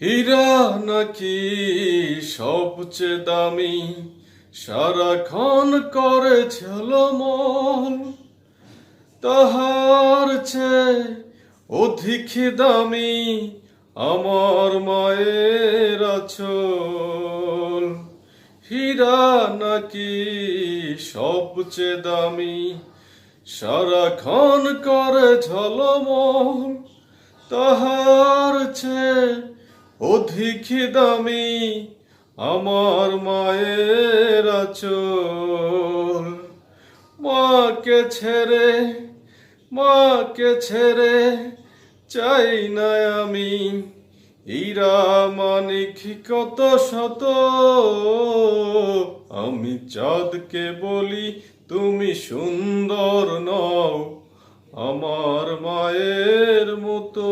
হীরা নাকি সবচেয়ে দামি, সারাক্ষণ করে ঝলমল, তাহার চেয়ে অধিক দামি আমার মায়ের আঁচল। হীরা নাকি সবচেয়ে দামি, সারাক্ষণ করে ঝলমল, তাহার চেয়ে অধিক দামি আমার মায়ের আঁচল। মাকে ছেড়ে চাই না আমি, হীরা মানিক কত শত। আমি চাঁদকে বলি তুমি সুন্দর নও আমার মায়ের মতো।